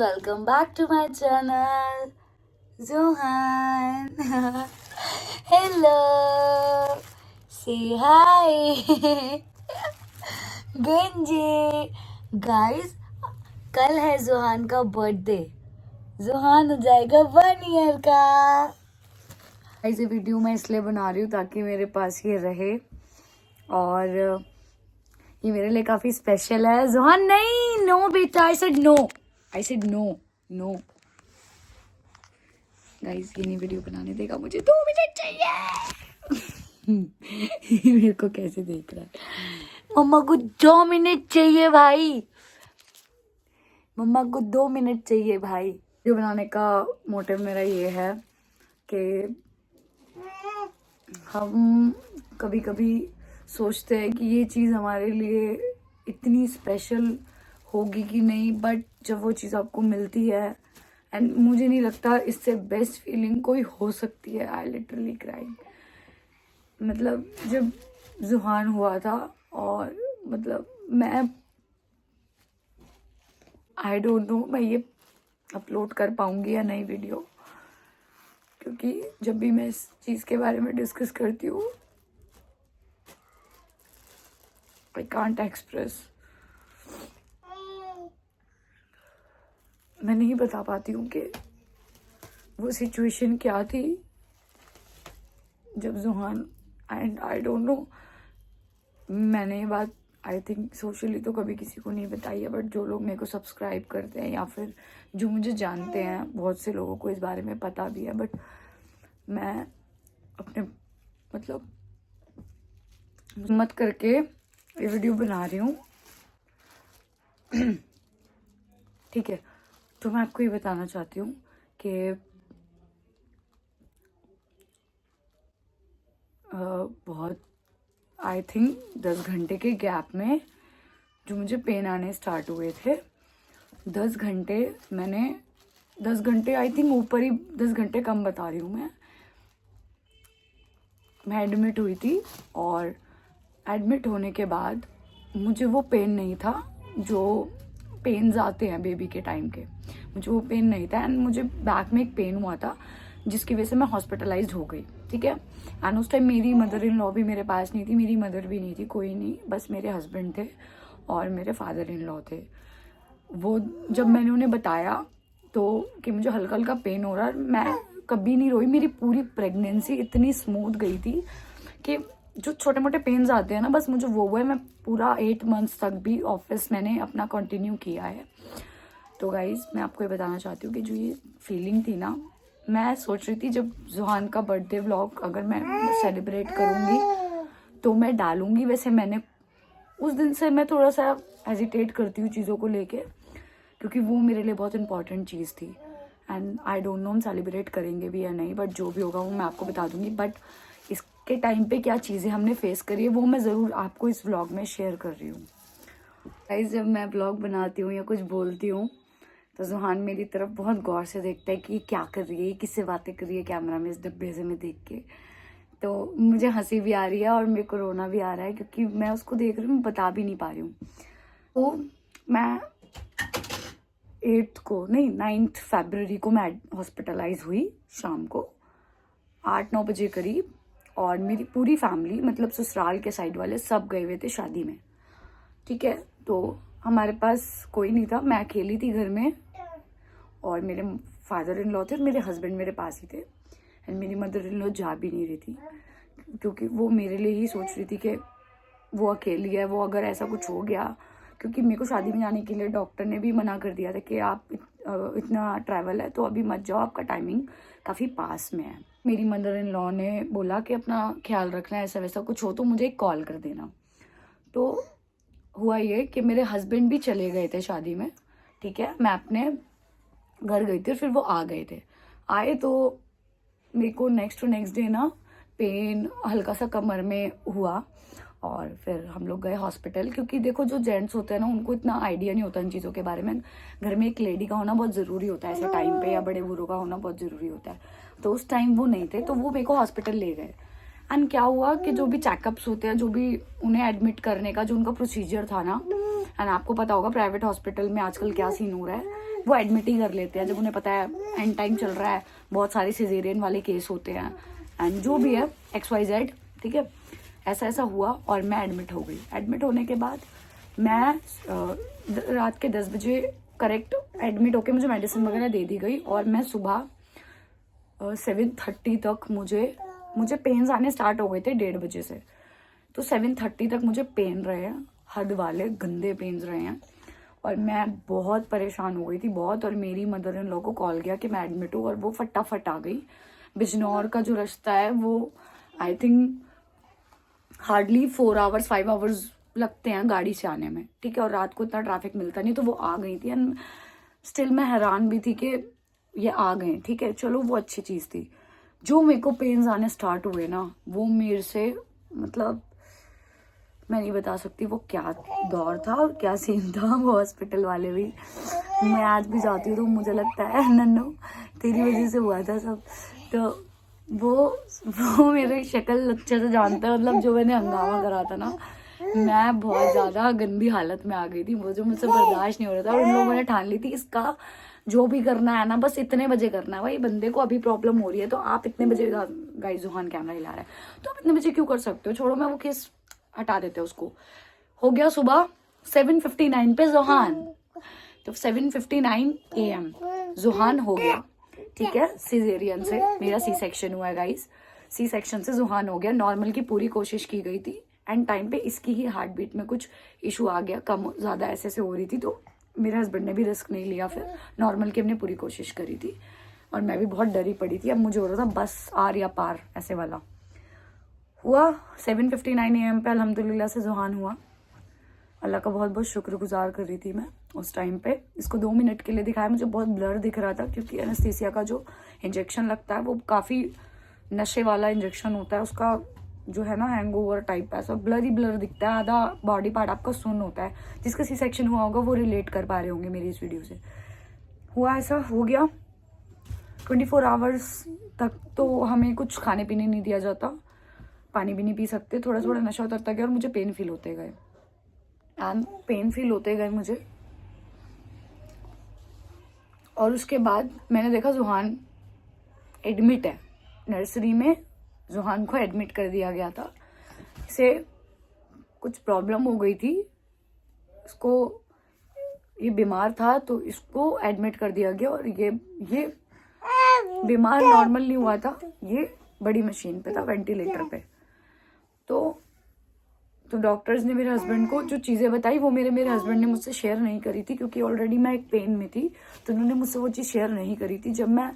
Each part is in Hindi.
welcome back to my channel. Zohan. Hello. Say hi. गंजे गाइस, कल है जोहान का बर्थडे। जोहान हो जाएगा 1 ईयर का। गाइस, ये वीडियो मैं इसलिए बना रही हूँ ताकि मेरे पास ये रहे और ये मेरे लिए काफी स्पेशल है। जोहान नहीं, नो बेटा, I said no, I said no no. Guys, ये नहीं वीडियो बनाने देगा मुझे, 2 मिनट चाहिए। मेरे को कैसे देख रहा है। मम्मा को 2 मिनट चाहिए भाई, मम्मा को 2 मिनट चाहिए भाई। वीडियो बनाने का मोटिव मेरा ये है कि हम कभी कभी सोचते हैं कि ये चीज़ हमारे लिए इतनी स्पेशल होगी कि नहीं, बट जब वो चीज़ आपको मिलती है, एंड मुझे नहीं लगता इससे बेस्ट फीलिंग कोई हो सकती है। I literally crying. मतलब जब जुहान हुआ था और मतलब मैं आई डोंट नो मैं ये अपलोड कर पाऊंगी या नहीं वीडियो, क्योंकि जब भी मैं इस चीज़ के बारे में डिस्कस करती हूँ आई कांट एक्सप्रेस। मैं नहीं बता पाती हूँ कि वो सिचुएशन क्या थी जब जुहान, एंड आई डोंट नो, मैंने ये बात आई थिंक सोशली तो कभी किसी को नहीं बताई है, बट जो लोग मेरे को सब्सक्राइब करते हैं या फिर जो मुझे जानते हैं, बहुत से लोगों को इस बारे में पता भी है, बट मैं अपने मतलब हिम्मत करके ये वीडियो बना रही हूँ। ठीक है, तो मैं आपको ये बताना चाहती हूँ कि बहुत आई थिंक 10 घंटे के गैप में जो मुझे पेन आने स्टार्ट हुए थे, 10 घंटे मैंने 10 घंटे आई थिंक ऊपर ही, 10 घंटे कम बता रही हूँ मैं एडमिट हुई थी। और एडमिट होने के बाद मुझे वो पेन नहीं था जो पेन्स आते हैं बेबी के टाइम के, मुझे वो पेन नहीं था। एंड मुझे बैक में एक पेन हुआ था जिसकी वजह से मैं हॉस्पिटलाइज्ड हो गई। ठीक है, एंड उस टाइम मेरी मदर इन लॉ भी मेरे पास नहीं थी, मेरी मदर भी नहीं थी, कोई नहीं, बस मेरे हस्बैंड थे और मेरे फादर इन लॉ थे। वो जब मैंने उन्हें बताया तो कि मुझे हल्का हल्का पेन हो रहा है, मैं कभी नहीं रोई। मेरी पूरी प्रेगनेंसी इतनी स्मूथ गई थी कि जो छोटे मोटे पेन्स आते हैं ना, बस मुझे वो है। मैं पूरा 8 मंथ्स तक भी ऑफिस मैंने अपना कंटिन्यू किया है। तो गाइज, मैं आपको ये बताना चाहती हूँ कि जो ये फीलिंग थी ना, मैं सोच रही थी जब जुहान का बर्थडे व्लॉग अगर मैं सेलिब्रेट करूँगी तो मैं डालूँगी। वैसे मैंने उस दिन से मैं थोड़ा सा हेजिटेट करती हूँ चीज़ों को लेके, क्योंकि वो मेरे लिए बहुत इंपॉर्टेंट चीज़ थी। एंड आई डोंट नो हम सेलिब्रेट करेंगे भी या नहीं, बट जो भी होगा वो मैं आपको बता दूँगी। बट इसके टाइम पे क्या चीज़ें हमने फेस करी है वो मैं ज़रूर आपको इस व्लॉग में शेयर कर रही हूँ। गाइस, जब मैं व्लॉग बनाती हूँ या कुछ बोलती हूँ तो जुहान मेरी तरफ बहुत गौर से देखता है कि ये क्या कर रही है, किससे बातें कर रही है कैमरा में, इस डब्बे से मैं देख के। तो मुझे हंसी भी आ रही है और मेरे को रोना भी आ रहा है, क्योंकि मैं उसको देख रही हूँ, बता भी नहीं पा रही हूँ। तो मैं 9 फरवरी को मैं हॉस्पिटलाइज हुई शाम को 8-9 बजे करीब। और मेरी पूरी फैमिली, मतलब ससुराल के साइड वाले सब गए हुए थे शादी में। ठीक है, तो हमारे पास कोई नहीं था, मैं अकेली थी घर में और मेरे फादर इन लॉ थे और मेरे हस्बैंड मेरे पास ही थे। एंड मेरी मदर इन लॉ जा भी नहीं रही थी, क्योंकि वो मेरे लिए ही सोच रही थी कि वो अकेली है, वो अगर ऐसा कुछ हो गया, क्योंकि मेरे को शादी में जाने के लिए डॉक्टर ने भी मना कर दिया था कि आप इतना ट्रैवल है तो अभी मत जाओ, आपका टाइमिंग काफ़ी पास में है। मेरी मदर इन लॉ ने बोला कि अपना ख्याल रखना, ऐसा वैसा कुछ हो तो मुझे एक कॉल कर देना। तो हुआ ये कि मेरे हस्बैंड भी चले गए थे शादी में। ठीक है, मैं अपने घर गई थी और फिर वो आ गए थे। आए तो मेरे को नेक्स्ट डे ना पेन हल्का सा कमर में हुआ और फिर हम लोग गए हॉस्पिटल, क्योंकि देखो जो जेंट्स होते हैं ना उनको इतना आइडिया नहीं होता इन चीज़ों के बारे में। घर में एक लेडी का होना बहुत ज़रूरी होता है ऐसे टाइम पे, या बड़े बूढ़ों का होना बहुत ज़रूरी होता है। तो उस टाइम वो नहीं थे, तो वो मेरे को हॉस्पिटल ले गए। एंड क्या हुआ कि जो भी चेकअप्स होते हैं, जो भी उन्हें एडमिट करने का जो उनका प्रोसीजर था ना, एंड आपको पता होगा प्राइवेट हॉस्पिटल में आजकल क्या सीन हो रहा है, वो एडमिट ही कर लेते हैं जब उन्हें पता है एंड टाइम चल रहा है, बहुत सारे सिजेरियन वाले केस होते हैं एंड जो भी है XYZ, ठीक है। ऐसा ऐसा हुआ और मैं एडमिट हो गई। एडमिट होने के बाद मैं रात के 10 बजे करेक्ट एडमिट होके मुझे मेडिसिन वगैरह दे दी गई और मैं सुबह 7:30 तक मुझे पेन्स आने स्टार्ट हो गए थे 1:30 बजे से। तो 7:30 तक मुझे पेन रहे हैं, हद वाले गंदे पेन्स रहे हैं और मैं बहुत परेशान हो गई थी बहुत। और मेरी मदर इन लॉ को कॉल किया कि मैं एडमिट हूँ और वो फटाफट आ गई। बिजनौर का जो रास्ता है वो I think hardly 4 hours 5 hours लगते हैं गाड़ी से आने में, ठीक है। और रात को इतना ट्रैफिक मिलता नहीं, तो वो आ गई थी एंड स्टिल मैं हैरान भी थी कि ये आ गए, ठीक है। चलो वो अच्छी चीज़ थी। जो मेरे को पेन्स आने स्टार्ट हुए ना, वो मेरे से मतलब मैं नहीं बता सकती वो क्या दौर था और क्या सीन था। वो हॉस्पिटल वाले भी, मैं आज भी जाती हूँ तो मुझे लगता है नन्नू तेरी वजह से हुआ था सब। तो वो मेरी शक्ल अच्छे से जानता है, मतलब जो मैंने हंगामा करा था ना, मैं बहुत ज़्यादा गंदी हालत में आ गई थी। वो जो मुझसे बर्दाश्त नहीं हो रहा था और उन लोगों ने ठान ली थी इसका जो भी करना है ना बस इतने बजे करना है। भाई बंदे को अभी प्रॉब्लम हो रही है तो आप इतने बजे, गाइस जुहान कैमरा हिला रहा है तो आप इतने बजे क्यों कर सकते हो, छोड़ो, मैं वो केस हटा देते उसको। हो गया सुबह 7:59 पे जुहान, तो 7:59 AM जुहान हो गया, ठीक है। सिजेरियन से मेरा सी सेक्शन हुआ है गाइस, सी सेक्शन से जुहान हो गया। नॉर्मल की पूरी कोशिश की गई थी एंड टाइम पे इसकी ही हार्ट बीट में कुछ इशू आ गया, कम ज़्यादा ऐसे से हो रही थी, तो मेरे हस्बैंड ने भी रिस्क नहीं लिया, फिर नॉर्मल की हमने पूरी कोशिश करी थी और मैं भी बहुत डरी पड़ी थी। अब मुझे हो रहा था बस आर या पार ऐसे वाला। हुआ 7:59 AM पे अल्हम्दुलिल्लाह से जुहान हुआ। अल्लाह का बहुत बहुत शुक्रगुजार कर रही थी मैं उस टाइम पे। इसको 2 मिनट के लिए दिखाया, मुझे बहुत ब्लर दिख रहा था क्योंकि एनेस्थीसिया का जो इंजेक्शन लगता है वो काफ़ी नशे वाला इंजेक्शन होता है, उसका जो है ना हैंगओवर टाइप ऐसा ब्लर ही ब्लर दिखता है, आधा बॉडी पार्ट आपका सुन होता है। जिसका सी सेक्शन हुआ होगा वो रिलेट कर पा रहे होंगे मेरी इस वीडियो से। हुआ ऐसा हो गया 24 आवर्स तक तो हमें कुछ खाने पीने नहीं दिया जाता, पानी भी नहीं पी सकते, थोड़ा थोड़ा नशा उतरता गया और मुझे पेन फील होते गए एंड पेन फील होते गए मुझे। और उसके बाद मैंने देखा जुहान एडमिट है नर्सरी में, जुहान को एडमिट कर दिया गया था। इसे कुछ प्रॉब्लम हो गई थी, इसको ये बीमार था तो इसको एडमिट कर दिया गया और ये बीमार नॉर्मल नहीं हुआ था, ये बड़ी मशीन पे था, वेंटिलेटर पे। तो डॉक्टर्स ने मेरे हस्बैंड को जो चीज़ें बताई वो मेरे हस्बैंड ने मुझसे शेयर नहीं करी थी क्योंकि ऑलरेडी मैं एक पेन में थी, तो उन्होंने मुझसे वो चीज़ शेयर नहीं करी थी। जब मैं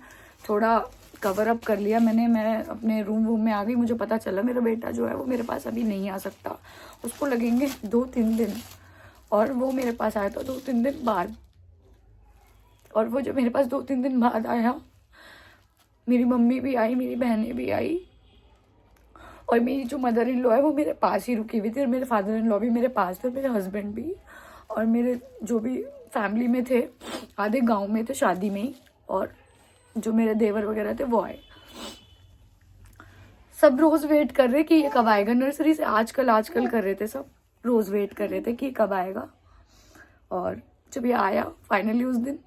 थोड़ा कवर अप कर लिया मैं अपने रूम में आ गई, मुझे पता चला मेरा बेटा जो है वो मेरे पास अभी नहीं आ सकता, उसको लगेंगे 2-3 दिन। और वो मेरे पास आया था 2-3 दिन बाद, और वो जो मेरे पास 2-3 दिन बाद आया, मेरी मम्मी भी आई, मेरी बहनें भी आई और मेरी जो मदर इन लॉ है वो मेरे पास ही रुकी हुई थी और मेरे फादर इन लॉ भी मेरे पास थे, मेरे हस्बैंड भी और मेरे जो भी फैमिली में थे, आधे गांव में थे शादी में ही, और जो मेरे देवर वगैरह थे वो आए। सब रोज़ वेट कर रहे कि ये कब आएगा, नर्सरी से आजकल कर रहे थे, सब रोज़ वेट कर रहे थे कि कब आएगा। और जब ये आया फाइनली उस दिन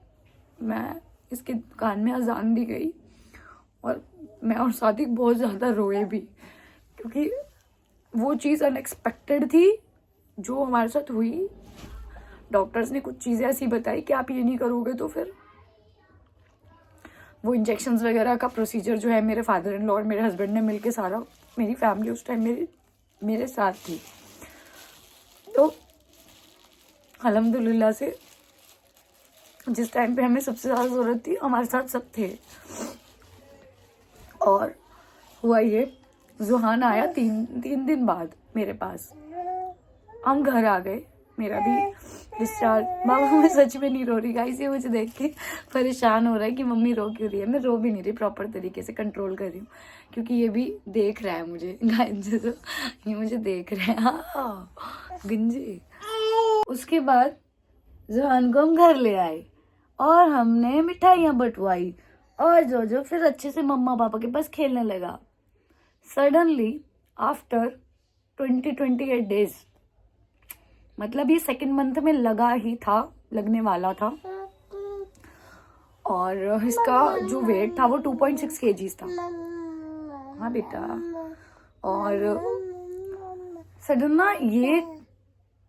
मैं इसकी दुकान में अजान दी गई और मैं और सादिक बहुत ज़्यादा रोए भी क्योंकि वो चीज़ अनएक्सपेक्टेड थी जो हमारे साथ हुई। डॉक्टर्स ने कुछ चीज़ें ऐसी बताई कि आप ये नहीं करोगे तो फिर वो इंजेक्शंस वगैरह का प्रोसीजर जो है, मेरे फादर इन लॉ और मेरे हस्बैंड ने मिलके सारा, मेरी फैमिली उस टाइम मेरे साथ थी। तो अल्हम्दुलिल्लाह से जिस टाइम पे हमें सबसे ज़्यादा ज़रूरत थी हमारे साथ सब थे। और हुआ ये, जुहान आया 3 दिन बाद मेरे पास, हम घर आ गए, मेरा भी डिस्चार्ज। बाबा मैं सच में नहीं रो रही गाइस, ये मुझे देख के परेशान हो रहा है कि मम्मी रो क्यों रही है। मैं रो भी नहीं रही, प्रॉपर तरीके से कंट्रोल कर रही हूँ क्योंकि ये भी देख रहा है मुझे गाइस, तो ये मुझे देख रहे हैं। हाँ गंजे। उसके बाद जुहान को हम घर ले आए और हमने मिठाइयाँ बंटवाई और जो फिर अच्छे से मम्मा पापा के पास खेलने लगा। सडनली आफ्टर 28 डेज, मतलब ये 2nd मंथ में लगने वाला था, और इसका जो वेट था वो 2.6 kgs था। हाँ बेटा। और सडन ना ये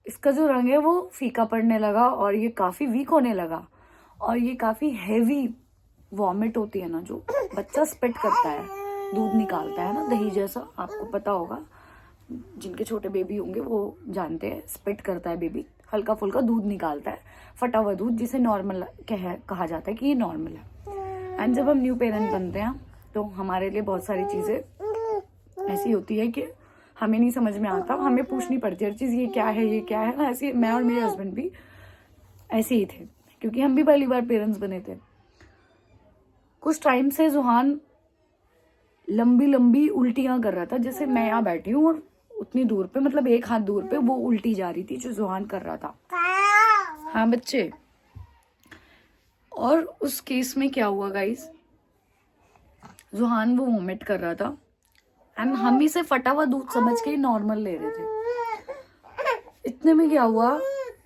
इसका जो रंग है वो फीका पड़ने लगा और ये काफी वीक होने लगा और ये काफी हैवी वॉमिट होती है ना, जो बच्चा स्पिट करता है, दूध निकालता है ना दही जैसा, आपको पता होगा, जिनके छोटे बेबी होंगे वो जानते हैं, स्पिट करता है बेबी, हल्का फुल्का दूध निकालता है, फटा हुआ दूध, जिसे नॉर्मल कहा जाता है कि ये नॉर्मल है। एंड जब हम न्यू पेरेंट बनते हैं तो हमारे लिए बहुत सारी चीजें ऐसी होती है कि हमें नहीं समझ में आता, हमें पूछनी पड़ती है हर चीज, ये क्या है ये क्या है ना। ऐसे मैं और मेरे हस्बैंड भी ऐसे ही थे, क्योंकि हम भी पहली बार पेरेंट्स बने थे। कुछ टाइम से जुहान लंबी लंबी उल्टियां कर रहा था, जैसे मैं यहाँ बैठी हूँ और उतनी दूर पे, मतलब एक हाथ दूर पे वो उल्टी जा रही थी जो जुहान कर रहा था। हाँ बच्चे। और उस केस में क्या हुआ गाइस, जुहान वो वोमिट कर रहा था एंड हम इसे फटा हुआ दूध समझ के नॉर्मल ले रहे थे। इतने में क्या हुआ,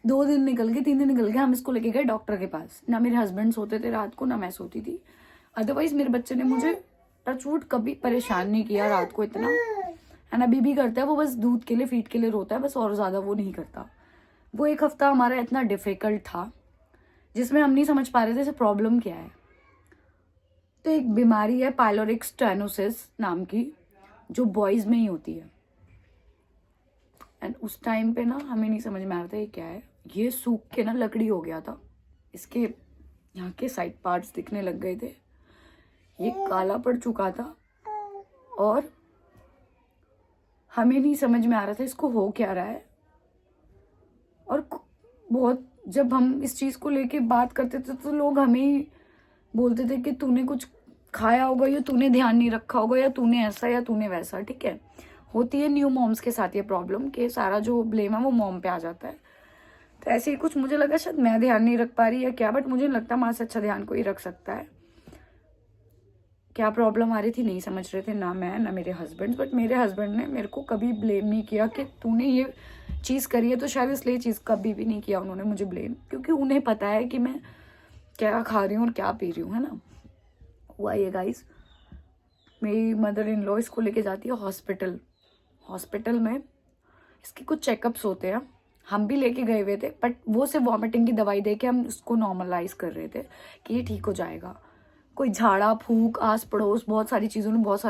2 दिन निकल गए, 3 दिन निकल गए, हम इसको लेके गए डॉक्टर के पास। ना मेरे हस्बैंड सोते थे रात को, ना मैं सोती थी। अदरवाइज मेरे बच्चे ने मुझे टचवुड कभी परेशान नहीं किया रात को इतना, एंड अभी भी करता है, वो बस दूध के लिए फीड के लिए रोता है बस, और ज्यादा वो नहीं करता। वो एक हफ्ता हमारा इतना डिफिकल्ट था जिसमें हम नहीं समझ पा रहे थे इसे प्रॉब्लम क्या है। तो एक बीमारी है पाइलोरिक स्टेनोसिस नाम की, जो बॉयज में ही होती है। एंड उस टाइम पे ना हमें नहीं समझ में आ रहा था ये क्या है। ये सूख के ना लकड़ी हो गया था, इसके यहाँ के साइड पार्ट्स दिखने लग गए थे, ये काला पड़ चुका था और हमें नहीं समझ में आ रहा था इसको हो क्या रहा है। और बहुत जब हम इस चीज को लेके बात करते थे तो लोग हमें ही बोलते थे कि तूने कुछ खाया होगा, या तूने ध्यान नहीं रखा होगा, या तूने ऐसा या तूने वैसा। ठीक है, होती है न्यू मॉम्स के साथ ये प्रॉब्लम कि सारा जो ब्लेम है वो मॉम पे आ जाता है। तो ऐसे ही कुछ मुझे लगा शायद मैं ध्यान नहीं रख पा रही या क्या, बट मुझे नहीं लगता माँ से अच्छा ध्यान कोई रख सकता है। क्या प्रॉब्लम आ रही थी नहीं समझ रहे थे, ना मैं ना मेरे हस्बैंड। बट मेरे हस्बैंड ने मेरे को कभी ब्लेम नहीं किया कि तूने ये चीज़ करी है, तो शायद इसलिए चीज़ कभी भी नहीं किया उन्होंने मुझे ब्लेम, क्योंकि उन्हें पता है कि मैं क्या खा रही हूँ और क्या पी रही हूँ, है ना। हुआ ये गाइस, मेरी मदर इन लॉ इसको लेके जाती है हॉस्पिटल में इसके कुछ चेकअप्स होते हैं, हम भी लेके गए हुए थे, बट वो सिर्फ वॉमिटिंग की दवाई दे के हम उसको नॉर्मलाइज कर रहे थे कि ये ठीक हो जाएगा। कोई झाड़ा फूक आस पड़ोस बहुत सारी चीज़ों ने, बहुत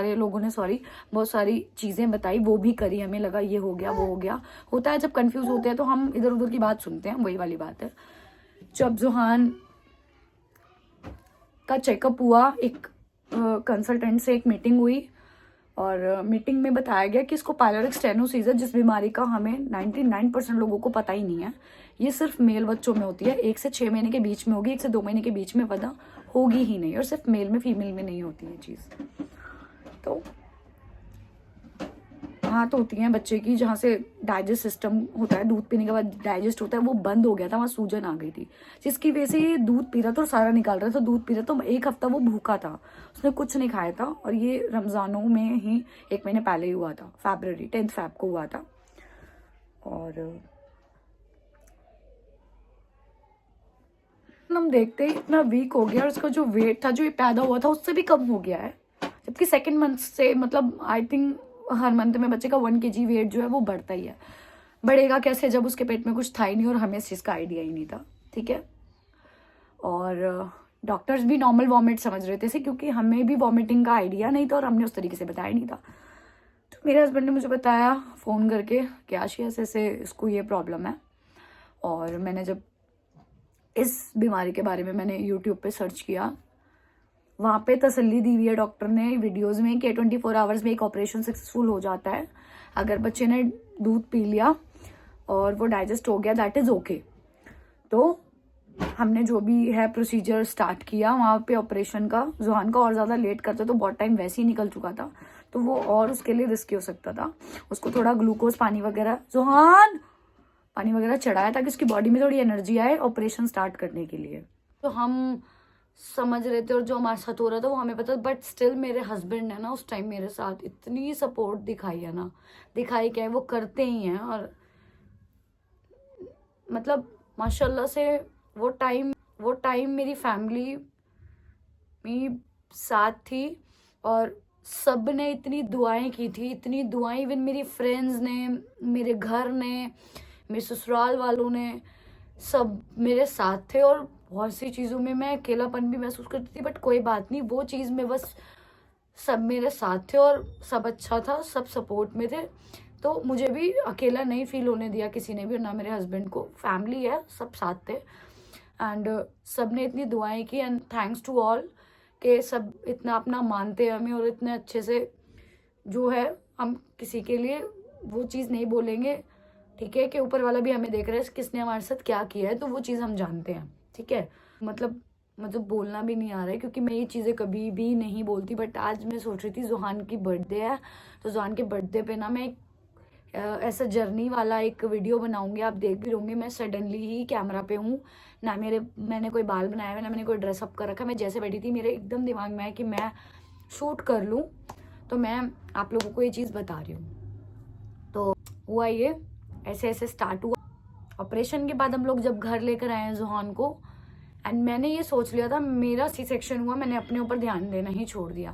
सारी चीज़ें बताई, वो भी करी, हमें लगा ये हो गया वो हो गया। होता है जब कंफ्यूज होते हैं तो हम इधर उधर की बात सुनते हैं, वही वाली बात है। जब जुहान का चेकअप हुआ, एक कंसल्टेंट से एक मीटिंग हुई और मीटिंग में बताया गया कि इसको पाइलोरिक स्टेनोसिस है, जिस बीमारी का हमें 99% लोगों को पता ही नहीं है। ये सिर्फ मेल बच्चों में होती है, 1 से 6 महीने के बीच में होगी, 1 से 2 महीने के बीच में पता होगी ही नहीं, और सिर्फ मेल में, फीमेल में नहीं होती है चीज़। तो हाथ होती हैं बच्चे की, जहाँ से डाइजेस्ट सिस्टम होता है, दूध पीने के बाद डाइजेस्ट होता है, वो बंद हो गया था, वहाँ सूजन आ गई थी, जिसकी वजह से ये दूध पी रहा था और सारा निकाल रहा था। दूध पी रहा था, 1 हफ्ता वो भूखा था, उसने कुछ नहीं खाया था, और ये रमजानों में ही 1 महीने पहले ही हुआ था, फरवरी 10 फेब को हुआ था। और हम देखते ही इतना वीक हो गया, और उसका जो वेट था जो ये पैदा हुआ था उससे भी कम हो गया है, जबकि 2nd मंथ से, मतलब आई थिंक हर मंथ में बच्चे का 1 kg वेट जो है वो बढ़ता ही है। बढ़ेगा कैसे जब उसके पेट में कुछ था ही नहीं और हमें इस चीज़ का आइडिया ही नहीं था। ठीक है, और डॉक्टर्स भी नॉर्मल वॉमिट समझ रहे थे, क्योंकि हमें भी वॉमिटिंग का आइडिया नहीं था और हमने उस तरीके से बताया नहीं था। तो मेरे हस्बैंड ने मुझे बताया फ़ोन करके कि आशी ऐसे इसको ये प्रॉब्लम है। और मैंने जब इस बीमारी के बारे में मैंने यूट्यूब पे सर्च किया, वहाँ पे तसल्ली दी हुई है डॉक्टर ने वीडियोस में कि 24 आवर्स में एक ऑपरेशन सक्सेसफुल हो जाता है। अगर बच्चे ने दूध पी लिया और वो डाइजेस्ट हो गया, दैट इज़ ओके। तो हमने जो भी है प्रोसीजर स्टार्ट किया वहाँ पे ऑपरेशन का। जुहान का और ज़्यादा लेट करते तो बहुत टाइम वैसे ही निकल चुका था, तो वो और उसके लिए रिस्की हो सकता था। उसको थोड़ा ग्लूकोज पानी वगैरह चढ़ाया ताकि उसकी बॉडी में थोड़ी एनर्जी आए ऑपरेशन स्टार्ट करने के लिए। तो हम समझ रहे थे और जो हमारे साथ हो रहा था वो हमें पता, बट स्टिल मेरे हस्बैंड ने ना उस टाइम मेरे साथ इतनी सपोर्ट दिखाई है ना, दिखाई क्या है, वो करते ही हैं। और मतलब माशाल्लाह से वो टाइम मेरी फैमिली मेरी साथ थी और सब ने इतनी दुआएं की थी, इतनी दुआएं, इवन मेरी फ्रेंड्स ने, मेरे घर ने, मेरे ससुराल वालों ने, सब मेरे साथ थे। और बहुत सी चीज़ों में मैं अकेलापन भी महसूस करती थी, बट कोई बात नहीं, वो चीज़ में बस सब मेरे साथ थे और सब अच्छा था, सब सपोर्ट में थे। तो मुझे भी अकेला नहीं फील होने दिया किसी ने भी, और ना मेरे हस्बैंड को। फैमिली है, सब साथ थे एंड सब ने इतनी दुआएं की एंड थैंक्स टू ऑल के सब इतना अपना मानते हैं हमें और इतने अच्छे से जो है हम किसी के लिए वो चीज़ नहीं बोलेंगे, ठीक है, कि ऊपर वाला भी हमें देख रहा है किसने हमारे साथ क्या किया है, तो वो चीज़ हम जानते हैं, ठीक है। मतलब मुझे बोलना भी नहीं आ रहा है क्योंकि मैं ये चीज़ें कभी भी नहीं बोलती, बट आज मैं सोच रही थी जुहान की बर्थडे है, तो जुहान के बर्थडे पे ना मैं ऐसा जर्नी वाला एक वीडियो बनाऊंगी, आप देख भी होंगे। मैं सडनली ही कैमरा पे हूँ ना, मैंने कोई बाल बनाया है ना मैंने कोई ड्रेसअप कर रखा है, मैं जैसे बैठी थी मेरे एकदम दिमाग में है कि मैं शूट कर लूँ, तो मैं आप लोगों को ये चीज़ बता रही हूँ। तो हुआ ये, ऐसे ऐसे स्टार्ट हुआ। ऑपरेशन के बाद हम लोग जब घर लेकर आए हैं जुहान को, एंड मैंने ये सोच लिया था, मेरा सी सेक्शन हुआ, मैंने अपने ऊपर ध्यान देना ही छोड़ दिया,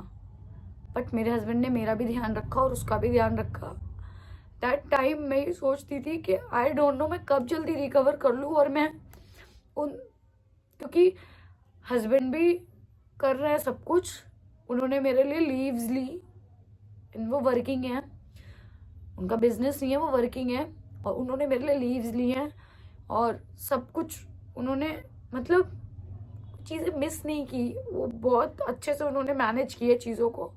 बट मेरे हस्बैंड ने मेरा भी ध्यान रखा और उसका भी ध्यान रखा। दैट टाइम मैं ये सोचती थी कि आई डोंट नो मैं कब जल्दी रिकवर कर लूँ, और मैं उन, क्योंकि हस्बैंड भी कर रहे हैं सब कुछ, उन्होंने मेरे लिए लीव्स ली, वो वर्किंग है, उनका बिजनेस नहीं है, वो वर्किंग है, और उन्होंने मेरे लिए लीव्स ली हैं और सब कुछ उन्होंने, मतलब चीज़ें मिस नहीं की, वो बहुत अच्छे से उन्होंने मैनेज किए चीज़ों को।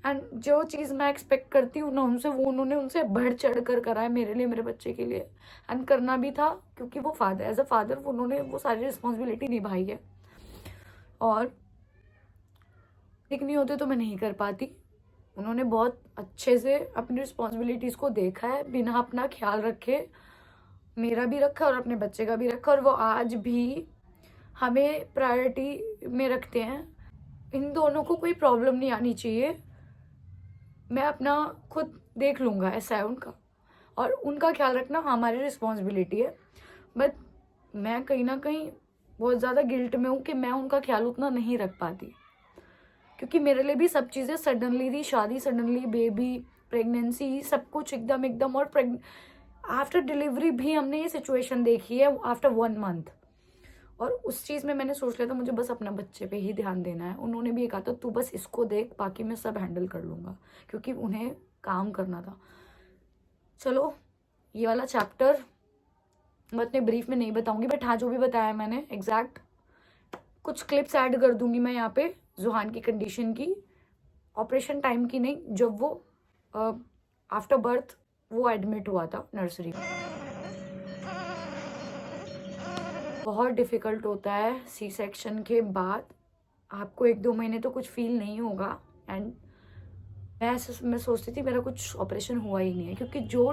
एंड जो चीज़ मैं एक्सपेक्ट करती हूँ ना उनसे, वो उन्होंने उनसे बढ़ चढ़ कर करा है मेरे लिए, मेरे बच्चे के लिए। एंड करना भी था क्योंकि वो फादर, एज अ फादर उन्होंने वो सारी रिस्पॉन्सिबिलिटी निभाई है, और ठीक नहीं होते तो मैं नहीं कर पाती। उन्होंने बहुत अच्छे से अपनी रिस्पॉन्सिबिलिटीज़ को देखा है, बिना अपना ख्याल रखे, मेरा भी रखा और अपने बच्चे का भी रखा, और वो आज भी हमें प्रायोरिटी में रखते हैं। इन दोनों को कोई प्रॉब्लम नहीं आनी चाहिए, मैं अपना खुद देख लूँगा, ऐसा है उनका, और उनका ख्याल रखना हमारी रिस्पॉन्सिबिलिटी है। बट मैं कहीं ना कहीं बहुत ज़्यादा गिल्ट में हूँ कि मैं उनका ख्याल उतना नहीं रख पाती, क्योंकि मेरे लिए भी सब चीज़ें सडनली थी, शादी सडनली, बेबी, प्रेगनेंसी, सब कुछ एकदम एकदम, और आफ्टर डिलीवरी भी हमने ये सिचुएशन देखी है आफ्टर 1 मंथ। और उस चीज़ में मैंने सोच लिया था मुझे बस अपना बच्चे पे ही ध्यान देना है। उन्होंने भी ये कहा था तू बस इसको देख, बाकी मैं सब हैंडल कर लूँगा, क्योंकि उन्हें काम करना था। चलो, ये वाला चैप्टर मैं इतने ब्रीफ में नहीं बताऊंगी, बट हाँ जो भी बताया मैंने एग्जैक्ट कुछ क्लिप्स ऐड कर दूंगी मैं यहाँ पे जुहान की कंडीशन की, ऑपरेशन टाइम की नहीं, जब वो आफ्टर बर्थ वो एडमिट हुआ था नर्सरी में। बहुत डिफ़िकल्ट होता है सी सेक्शन के बाद, आपको 1-2 महीने तो कुछ फील नहीं होगा। एंड मैं सोचती थी मेरा कुछ ऑपरेशन हुआ ही नहीं है, क्योंकि जो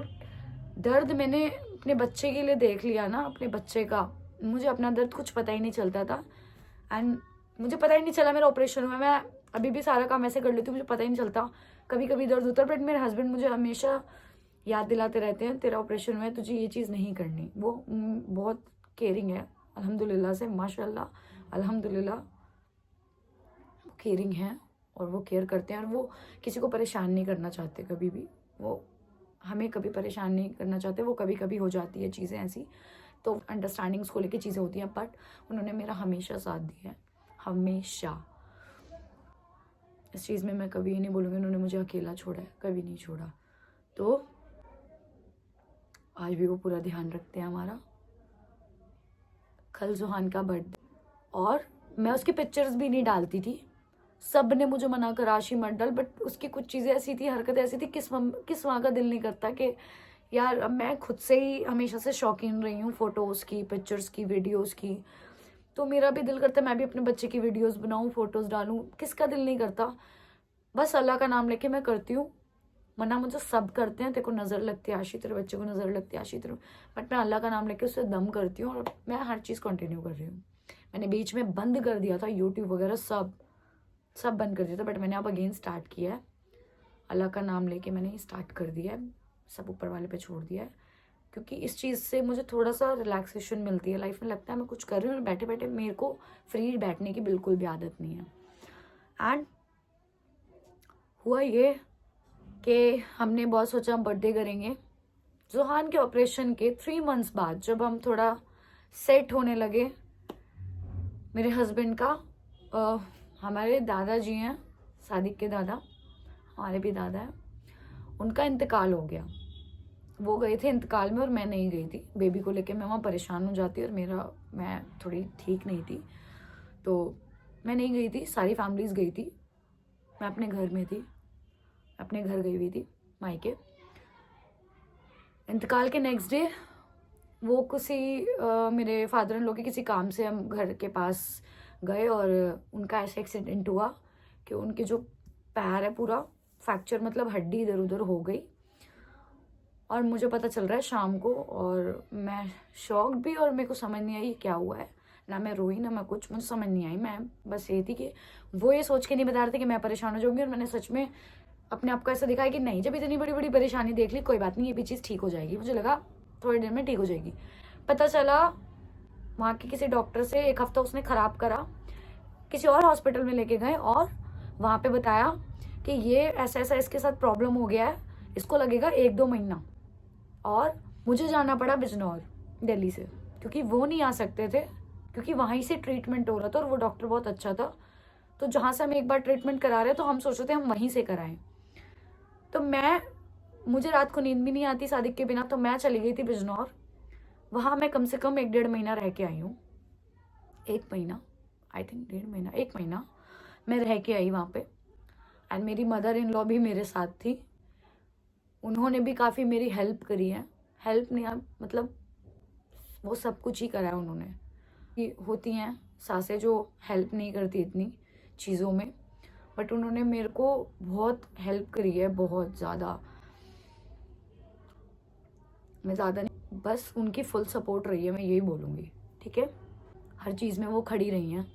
दर्द मैंने अपने बच्चे के लिए देख लिया ना, अपने बच्चे का, मुझे अपना दर्द कुछ पता ही नहीं चलता था। एंड मुझे पता ही नहीं चला मेरा ऑपरेशन हुआ, मैं अभी भी सारा काम ऐसे कर लेती हूँ, मुझे पता ही नहीं चलता, कभी कभी दर्द होता है। बट मेरे हस्बैंड मुझे हमेशा याद दिलाते रहते हैं तेरा ऑपरेशन हुआ है, तुझे ये चीज़ नहीं करनी। वो बहुत केयरिंग है, अल्हम्दुलिल्लाह से, माशाल्लाह, अल्हम्दुलिल्लाह केयरिंग है, और वो केयर करते हैं, और वो किसी को परेशान नहीं करना चाहते कभी भी, वो हमें कभी परेशान नहीं करना चाहते। वो कभी कभी हो जाती है चीज़ें ऐसी, तो अंडरस्टैंडिंग्स को लेकर चीज़ें होती हैं, बट उन्होंने मेरा हमेशा साथ दिया है, हमेशा। इस चीज़ में मैं कभी नहीं बोलूँगी उन्होंने मुझे अकेला छोड़ा है, कभी नहीं छोड़ा। तो आज भी वो पूरा ध्यान रखते हैं हमारा। कल जुहान का बर्थडे, और मैं उसकी पिक्चर्स भी नहीं डालती थी, सब ने मुझे मना करा आशी मत डाल, बट उसकी कुछ चीज़ें ऐसी थी, हरकत ऐसी थी, किस माँ का दिल नहीं करता कि यार, अब मैं खुद से ही हमेशा से शौकीन रही हूँ फ़ोटोज़ की, पिक्चर्स की, वीडियोज़ की, तो मेरा भी दिल करता है मैं भी अपने बच्चे की वीडियोज़ बनाऊँ, फ़ोटोज़ डालूँ, किसका दिल नहीं करता। बस अल्लाह का नाम लेके मैं करती हूँ, मना मुझे सब करते हैं, तेरे को नज़र लगती है आशी, तेरे बच्चे को नज़र लगती है आशी, तेरे, बट मैं अल्लाह का नाम लेके उससे दम करती हूँ, और मैं हर चीज़ कंटिन्यू कर रही हूँ। मैंने बीच में बंद कर दिया था यूट्यूब वगैरह, सब बंद कर दिया था, बट मैंने अब अगेन स्टार्ट किया है, अल्लाह का नाम लेके मैंने स्टार्ट कर दिया है, सब ऊपर वाले पे छोड़ दिया है, क्योंकि इस चीज़ से मुझे थोड़ा सा रिलैक्सेशन मिलती है लाइफ में। लगता है मैं कुछ कर रही हूँ और बैठे बैठे, मेरे को फ्री बैठने की बिल्कुल भी आदत नहीं है। एंड हुआ ये कि हमने बहुत सोचा हम बर्थडे करेंगे। जुहान के ऑपरेशन के 3 मंथ्स बाद जब हम थोड़ा सेट होने लगे, मेरे हस्बैंड का हमारे दादाजी हैं, सादिक के दादा, हमारे भी दादा हैं, उनका इंतकाल हो गया। वो गए थे इंतकाल में और मैं नहीं गई थी। बेबी को लेके मैं वहाँ परेशान हो जाती और मैं थोड़ी ठीक नहीं थी, तो मैं नहीं गई थी। सारी फैमिलीज गई थी, मैं अपने घर में थी, अपने घर गई हुई थी मायके। इंतकाल के नेक्स्ट डे वो किसी मेरे फादर इन लॉ के किसी काम से हम घर के पास गए और उनका ऐसा एक्सीडेंट हुआ कि उनके जो पैर है पूरा फ्रैक्चर, मतलब हड्डी इधर उधर हो गई। और मुझे पता चल रहा है शाम को, और मैं शॉक्ड भी, और मेरे को समझ नहीं आई क्या हुआ है। ना मैं रोई ना मैं कुछ, मुझे समझ नहीं आई। मैं बस ये थी कि वो ये सोच के नहीं बता रहे थे कि मैं परेशान हो जाऊंगी, और मैंने सच में अपने आप को ऐसा दिखाया कि नहीं, जब इतनी बड़ी बड़ी परेशानी देख ली, कोई बात नहीं, ये भी चीज़ ठीक हो जाएगी। मुझे लगा थोड़ी देर में ठीक हो जाएगी। पता चला वहाँ के किसी डॉक्टर से 1 हफ्ता उसने ख़राब करा, किसी और हॉस्पिटल में लेके गए और वहाँ पे बताया कि ये ऐसा ऐसा इसके साथ प्रॉब्लम हो गया है, इसको लगेगा 1-2 महीना। और मुझे जाना पड़ा बिजनौर दिल्ली से, क्योंकि वो नहीं आ सकते थे, क्योंकि वहीं से ट्रीटमेंट हो रहा था और वो डॉक्टर बहुत अच्छा था। तो जहाँ से हम एक बार ट्रीटमेंट करा रहे तो हम सोच रहे थे हम वहीं से कराएं। तो मुझे रात को नींद भी नहीं आती सादिक के बिना, तो मैं चली गई थी बिजनौर। वहाँ मैं कम से कम 1-1.5 महीना रह के आई हूँ। 1 महीना, आई थिंक 1.5 महीना, 1 महीना मैं रह के आई वहाँ पे। एंड मेरी मदर इन लॉ भी मेरे साथ थी, उन्होंने भी काफ़ी मेरी हेल्प करी है। हेल्प नहीं, मतलब वो सब कुछ ही करा है उन्होंने। ये होती हैं सासें जो हेल्प नहीं करती इतनी चीज़ों में, बट उन्होंने मेरे को बहुत हेल्प करी है, बहुत ज़्यादा। मैं ज़्यादा नहीं, बस उनकी फुल सपोर्ट रही है, मैं यही बोलूँगी। ठीक है, हर चीज़ में वो खड़ी रही हैं।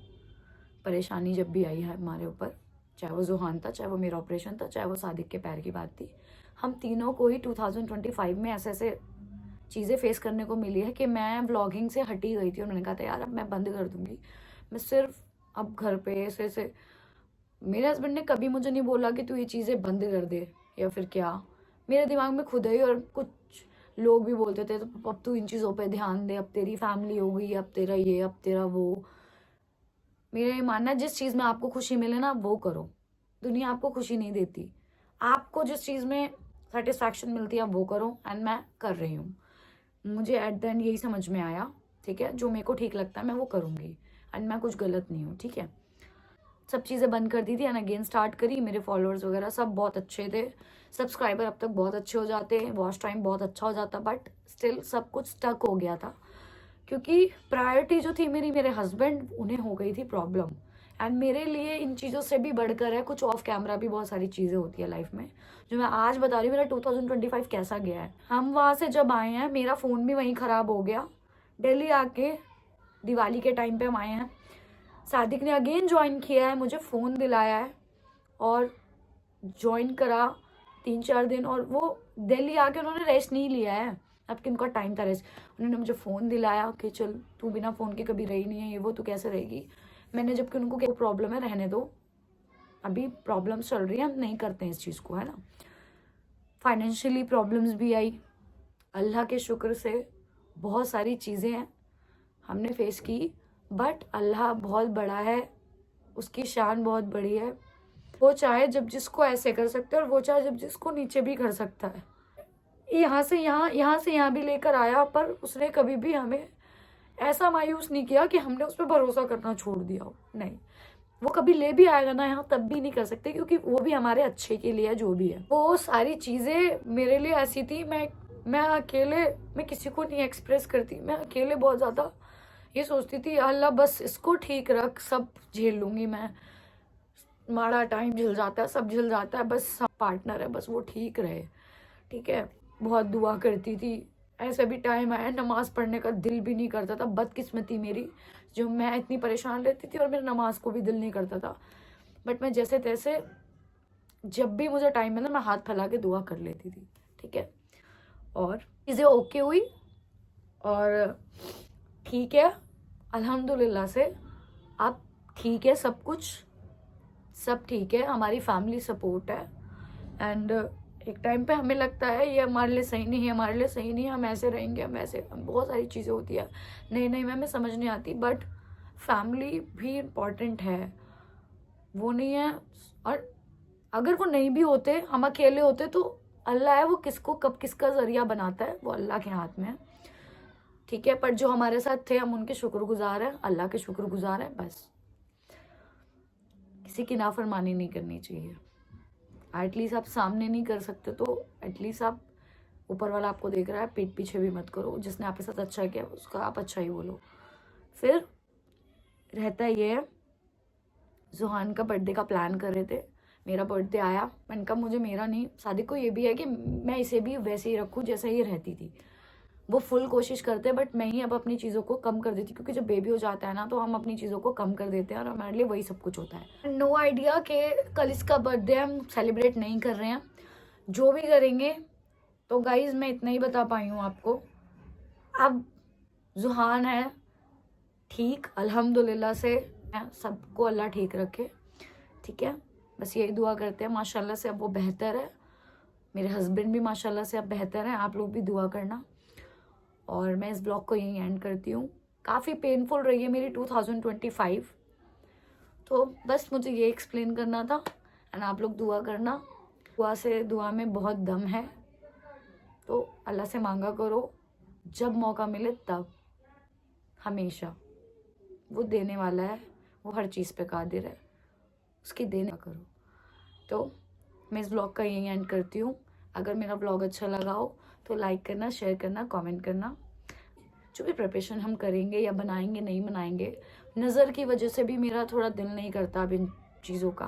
परेशानी जब भी आई है हमारे ऊपर, चाहे वो जुहान था, चाहे वो मेरा ऑपरेशन था, चाहे वो सादिक के पैर की बात थी, हम तीनों को ही 2025 में ऐसे ऐसे चीज़ें फेस करने को मिली है कि मैं व्लॉगिंग से हटी गई थी और मैंने कहा था यार अब मैं बंद कर दूँगी, मैं सिर्फ अब घर पे ऐसे ऐसे। मेरे हस्बैंड ने कभी मुझे नहीं बोला कि तू ये चीज़ें बंद कर दे या फिर क्या। मेरे दिमाग में खुद ही, और कुछ लोग भी बोलते थे तो अब तू इन चीज़ों पे ध्यान दे, अब तेरी फैमिली हो गई, अब तेरा ये, अब तेरा वो। मेरा ये मानना है जिस चीज़ में आपको खुशी मिले ना वो करो। दुनिया आपको खुशी नहीं देती, आपको जिस चीज़ में सेटिस्फैक्शन मिलती है आप वो करो, एंड मैं कर रही हूँ। मुझे एट द एंड यही समझ में आया, ठीक है, जो मेरे को ठीक लगता है मैं वो करूँगी, एंड मैं कुछ गलत नहीं हूँ। ठीक है, सब चीज़ें बंद कर दी थी एंड अगेन स्टार्ट करी। मेरे फॉलोअर्स वगैरह सब बहुत अच्छे थे, सब्सक्राइबर अब तक बहुत अच्छे हो जाते, वॉच टाइम बहुत अच्छा हो जाता, बट स्टिल सब कुछ स्टक हो गया था, क्योंकि प्रायोरिटी जो थी मेरे हस्बैंड, उन्हें हो गई थी प्रॉब्लम। एंड मेरे लिए इन चीज़ों से भी बढ़कर है, कुछ ऑफ कैमरा भी बहुत सारी चीज़ें होती है लाइफ में, जो मैं आज बता रही हूँ। मेरा 2025 कैसा गया है। हम वहाँ से जब आए हैं मेरा फ़ोन भी वहीं ख़राब हो गया। दिल्ली आके दिवाली के टाइम पे हम आए हैं, सादिक ने अगेन ज्वाइन किया है, मुझे फ़ोन दिलाया है और ज्वाइन करा 3-4 दिन, और वो दिल्ली आके उन्होंने रेस्ट नहीं लिया है। अब कि उनका टाइम था रेस्ट, उन्होंने मुझे फ़ोन दिलाया कि चल तू बिना फ़ोन के कभी रही नहीं है, ये वो, तू कैसे रहेगी। मैंने जबकि उनको क्या प्रॉब्लम है, रहने दो, अभी प्रॉब्लम्स चल रही है, हम नहीं करते हैं इस चीज़ को, है ना। फाइनेंशियली प्रॉब्लम्स भी आई, अल्लाह के शुक्र से बहुत सारी चीज़ें हैं हमने फेस की, बट अल्लाह बहुत बड़ा है, उसकी शान बहुत बड़ी है। वो चाहे जब जिसको ऐसे कर सकता है और वो चाहे जब जिसको नीचे भी कर सकता है। यहाँ से यहाँ, यहाँ से यहाँ भी लेकर आया, पर उसने कभी भी हमें ऐसा मायूस नहीं किया कि हमने उस पर भरोसा करना छोड़ दिया हो। नहीं, वो कभी ले भी आएगा ना यहाँ तब भी नहीं कर सकते, क्योंकि वो भी हमारे अच्छे के लिए है। जो भी है वो सारी चीज़ें मेरे लिए ऐसी थी, मैं अकेले, मैं किसी को नहीं एक्सप्रेस करती, मैं अकेले बहुत ज़्यादा ये सोचती थी अल्लाह बस इसको ठीक रख, सब झेल लूँगी मैं, माड़ा टाइम झिल जाता है, सब झिल जाता है, बस सब पार्टनर है, बस वो ठीक रहे। ठीक है, बहुत दुआ करती थी। ऐसा भी टाइम आया नमाज़ पढ़ने का दिल भी नहीं करता था, बदकिस्मती मेरी, जो मैं इतनी परेशान रहती थी और मेरा नमाज को भी दिल नहीं करता था, बट मैं जैसे तैसे जब भी मुझे टाइम मिला मैं हाथ फैला के दुआ कर लेती थी। ठीक है, और चीज़ें ओके हुई और ठीक है, अल्हम्दुलिल्लाह से अब ठीक है सब कुछ, सब ठीक है, हमारी फैमिली सपोर्ट है। एंड एक टाइम पे हमें लगता है ये हमारे लिए सही नहीं है, हमारे लिए सही नहीं है, हम ऐसे रहेंगे, हम ऐसे, बहुत सारी चीज़ें होती है, नहीं नहीं हमें समझ नहीं आती, बट फैमिली भी इम्पॉर्टेंट है, वो नहीं है। और अगर वो नहीं भी होते, हम अकेले होते, तो अल्लाह है, वो किसको कब किसका जरिया बनाता है वो अल्लाह के हाथ में है, ठीक है। पर जो हमारे साथ थे हम उनके शुक्रगुजार हैं, अल्लाह के शुक्रगुजार हैं, बस किसी की नाफरमानी नहीं करनी चाहिए। एटलीस्ट आप सामने नहीं कर सकते तो एटलीस्ट आप, ऊपर वाला आपको देख रहा है, पीठ पीछे भी मत करो, जिसने आपके साथ अच्छा किया उसका आप अच्छा ही बोलो। फिर रहता ये है, जुहान का बर्थडे का प्लान कर रहे थे, मेरा बर्थडे आया, मैंने कहा मुझे मेरा नहीं, सादिक को ये भी है कि मैं इसे भी वैसे ही रखूँ जैसे ये रहती थी। वो फुल कोशिश करते हैं, बट मैं ही अब अपनी चीज़ों को कम कर देती, क्योंकि जब बेबी हो जाता है ना तो हम अपनी चीज़ों को कम कर देते हैं, और हमारे लिए वही सब कुछ होता है। नो आइडिया कि कल इसका बर्थडे हम सेलिब्रेट नहीं कर रहे हैं, जो भी करेंगे तो गाइज मैं इतना ही बता पाई हूँ आपको। अब जुहान है ठीक, अल्हम्दुलिल्लाह से, सबको अल्लाह ठीक रखे, ठीक है। बस यही दुआ करते हैं, माशाल्लाह से अब वो बेहतर है, मेरे हस्बैंड भी माशाल्लाह से अब बेहतर हैं, आप लोग भी दुआ करना। और मैं इस ब्लॉग को यहीं एंड करती हूँ। काफ़ी पेनफुल रही है मेरी 2025, तो बस मुझे ये एक्सप्लेन करना था, एंड आप लोग दुआ करना, दुआ में बहुत दम है, तो अल्लाह से मांगा करो, जब मौका मिले तब, हमेशा वो देने वाला है, वो हर चीज़ पे कादिर है, उसकी देने करो। तो मैं इस ब्लॉग का यहीं एंड करती हूँ। अगर मेरा ब्लॉग अच्छा लगा हो तो लाइक करना, शेयर करना, कमेंट करना। जो भी प्रिपरेशन हम करेंगे या बनाएंगे नहीं बनाएंगे, नज़र की वजह से भी मेरा थोड़ा दिल नहीं करता अब इन चीज़ों का,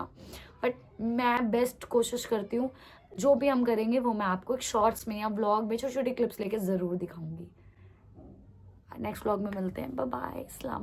बट मैं बेस्ट कोशिश करती हूँ। जो भी हम करेंगे वो मैं आपको एक शॉर्ट्स में या ब्लॉग में छोटी छोटी क्लिप्स लेके ज़रूर दिखाऊंगी। नेक्स्ट ब्लॉग में मिलते हैं, बाय बाय, अस्सलाम।